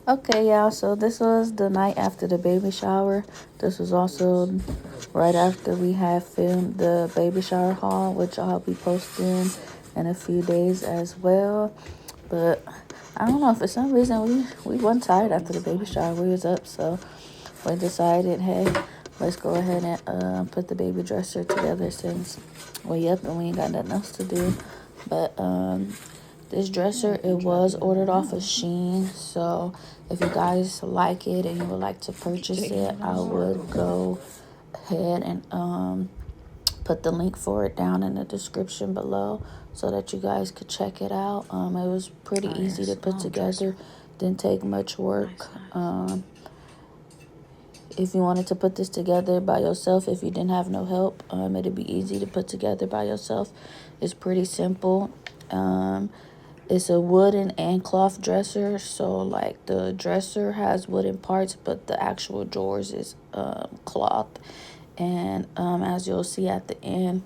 Okay, y'all, so this was the night after the baby shower. This was also right after we had filmed the baby shower haul, which I'll be posting in a few days as well. But I don't know, for some reason we weren't tired after the baby shower. We was up, so we decided, hey, let's go ahead and put the baby dresser together since we up and we ain't got nothing else to do. But this dresser, it was ordered off of Shein, so if you guys like it and you would like to purchase it, I would go ahead and put the link for it down in the description below so that you guys could check it out. It was pretty easy to put together, didn't take much work. If you wanted to put this together by yourself, if you didn't have no help, it'd be easy to put together by yourself. It's pretty simple. It's a wooden and cloth dresser, so like the dresser has wooden parts, but the actual drawers is cloth. And as you'll see at the end,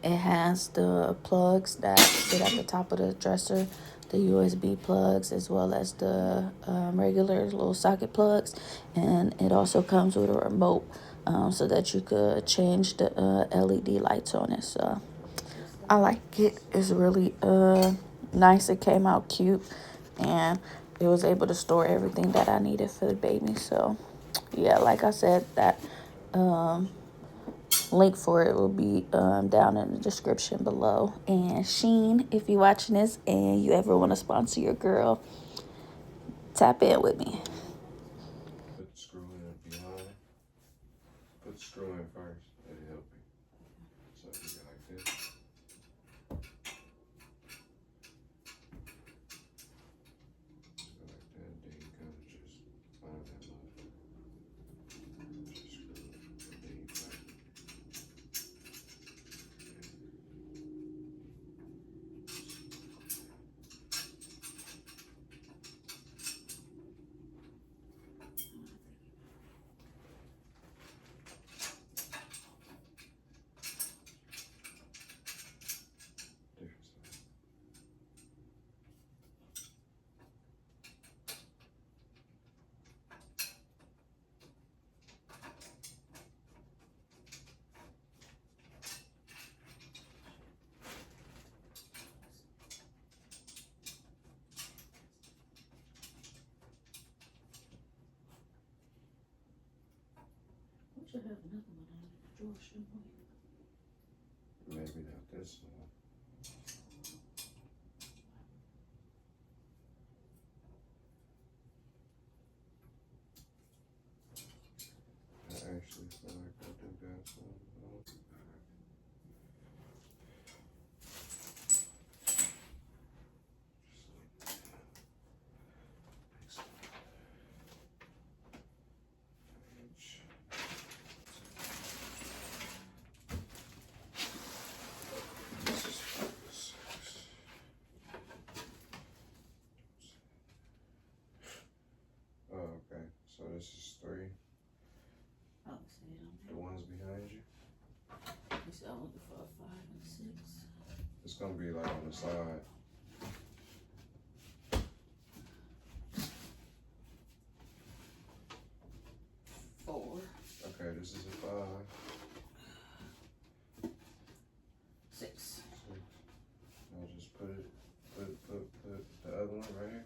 it has the plugs that sit at the top of the dresser, the USB plugs, as well as the regular little socket plugs. And it also comes with a remote so that you could change the LED lights on it. So I like it. It's really nice. It came out cute, and it was able to store everything that I needed for the baby. So yeah, like I said, that link for it will be down in the description below. And Sheen, if you're watching this and you ever want to sponsor your girl, tap in with me. Put the screw in it behind. Put the screw in first. It'll help you. So you go like this. Go like that. Then you kind of just find that motherfucker. Just screw it. And then you tighten it. Different side. Maybe not this one. I actually feel like I do got some. Oh, okay. So this is 3. The ones behind you. It's only for 5 and 6. It's gonna be like on the side. Okay, this is a 5. 6. I'll just put the other one right here.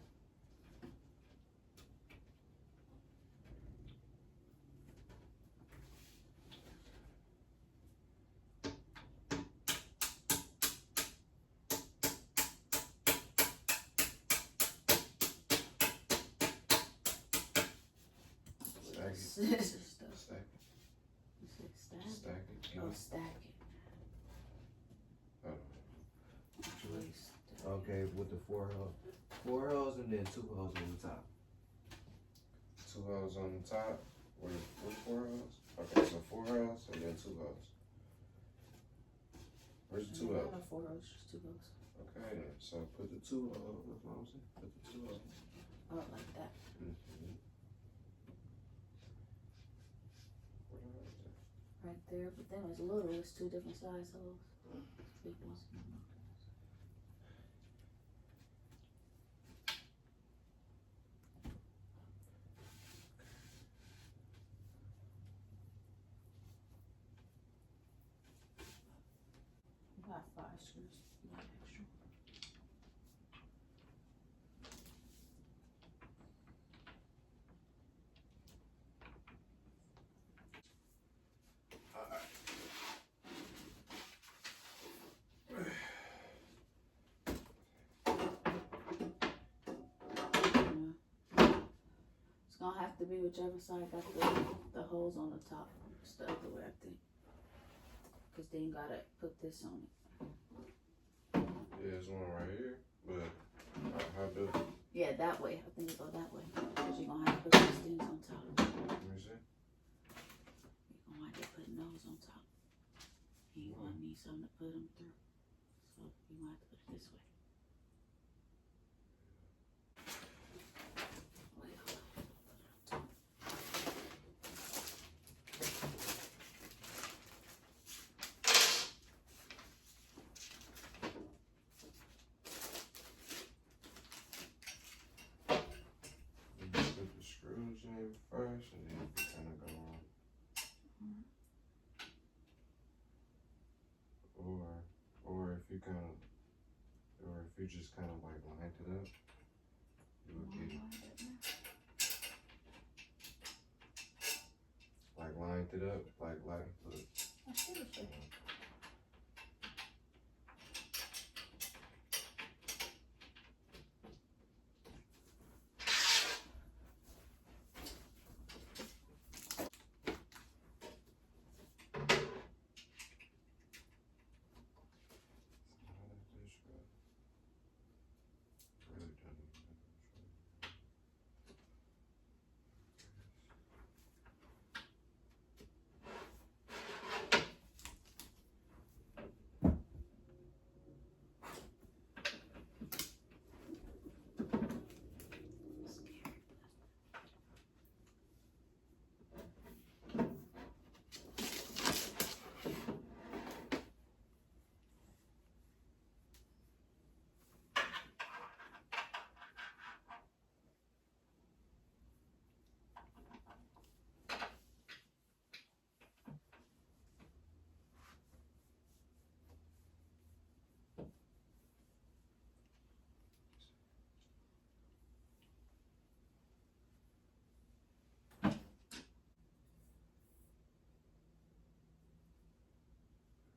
Stack it. Stack it. Stack it. Oh, stack it. Okay, with the 4 holes. 4 holes and then 2 holes on the top. 2 holes on the top. With 4 holes? Okay, so 4 holes and then 2 holes. Where's the 2 holes? 4 holes, just 2 holes. Okay, then. So put the 2 holes. That's what I'm saying. Put the 2 holes. Oh, like that. Mm-hmm. Right there, but then it's little. It's 2 different size holes. Big ones. screws. You want extra? It's gonna have to be whichever side got the holes on the top. It's the other way, I think. Cause then you gotta put this on it. Yeah, there's one right here, but how do? Yeah, that way. I think it go that way. Cause you're gonna have to put these things on top. Let me see. You're gonna have to put those on top. And you're gonna need something to put them through. So you're gonna have to put it this way. Wait, hold on. Put it on top. You just put the screws in first, and then you kind of go on. Or if you kind of, or if you just kind of like lined it up, you would get like lined it up, like look. I should have said. Really done.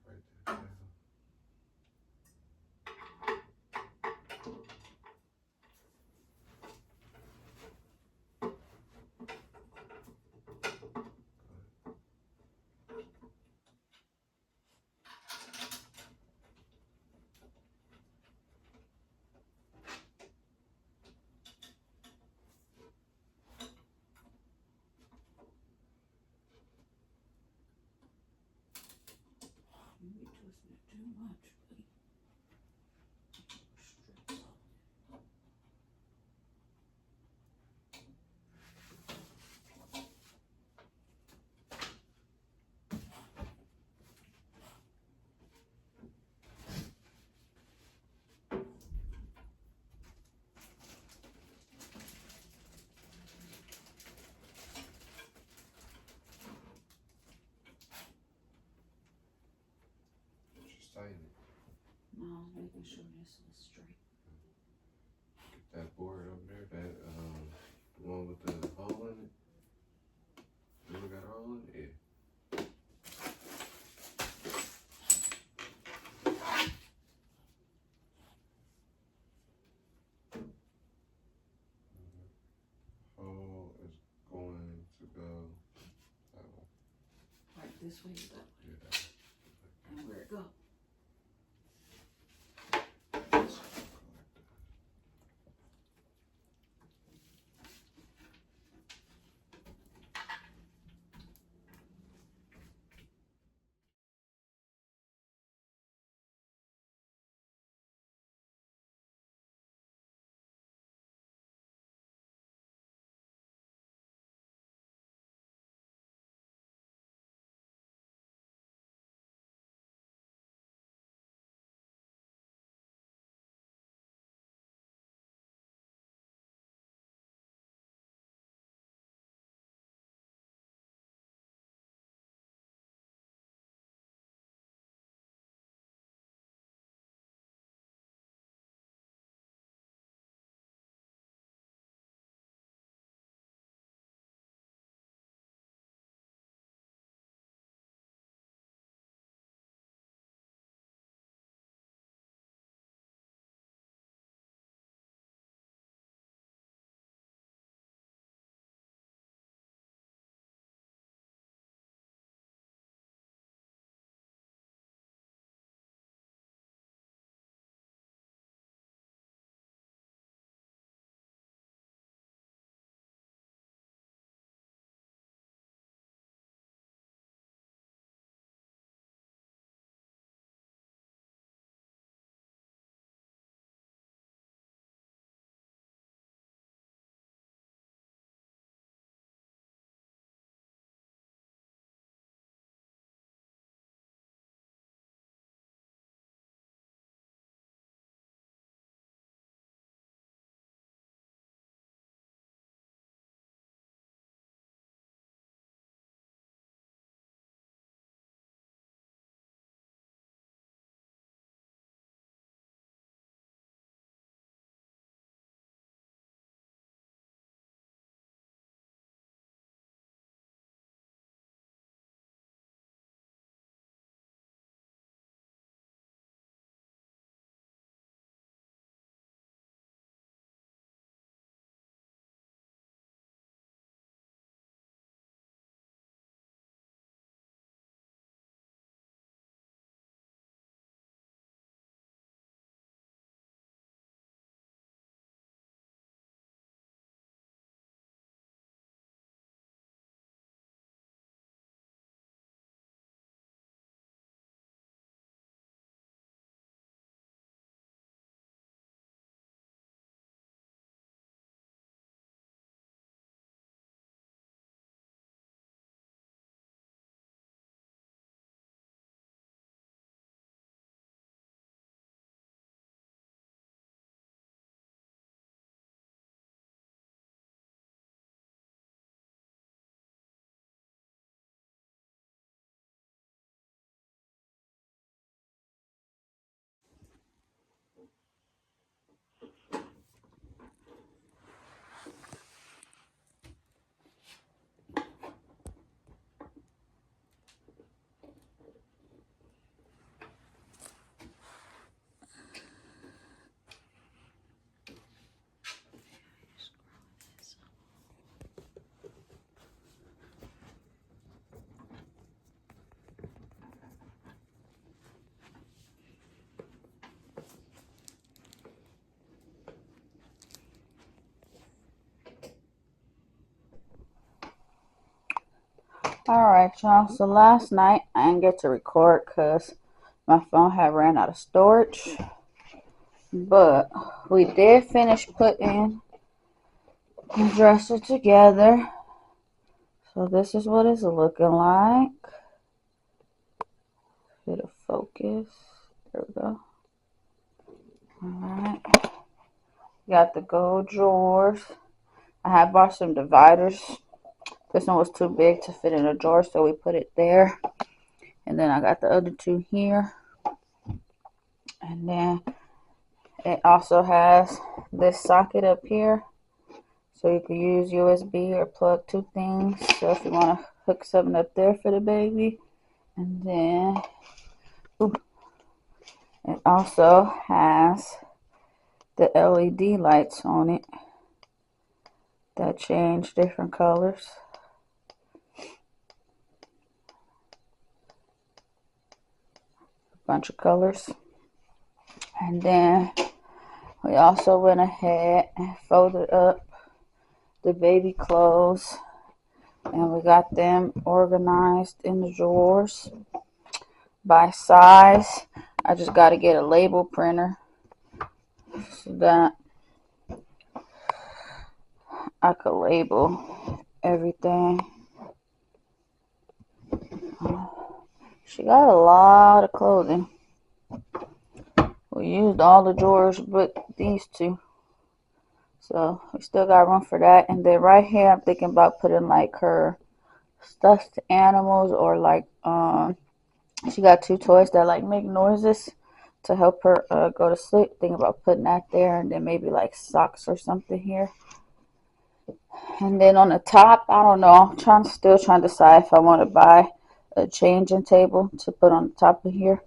Right there. You be twisting it too much, buddy. Strips off. Just tighten it. No, I was making sure this was straight. Get that board over there, that the one with the hole in it. You got a hole in it? Yeah. Hole is going to go that way. Right this way, that way. Yeah. And where it go? Alright, y'all. So last night I didn't get to record because my phone had ran out of storage. But we did finish putting the dresser together. So this is what it's looking like. Hit a focus. There we go. Alright. Got the gold drawers. I had bought some dividers. This one was too big to fit in a drawer, so we put it there. And then I got the other two here. And then it also has this socket up here. So you can use USB or plug two things. So if you want to hook something up there for the baby. And then it also has the LED lights on it that change different colors. A bunch of colors. And then we also went ahead and folded up the baby clothes, and we got them organized in the drawers by size. I just got to get a label printer so that I could label everything. She got a lot of clothing. We used all the drawers but these two. So we still got room for that. And then right here I'm thinking about putting like her stuffed animals, or like she got two toys that like make noises to help her go to sleep. Thinking about putting that there, and then maybe like socks or something here. And then on the top, I don't know, I'm still trying to decide if I want to buy a changing table to put on the top of here.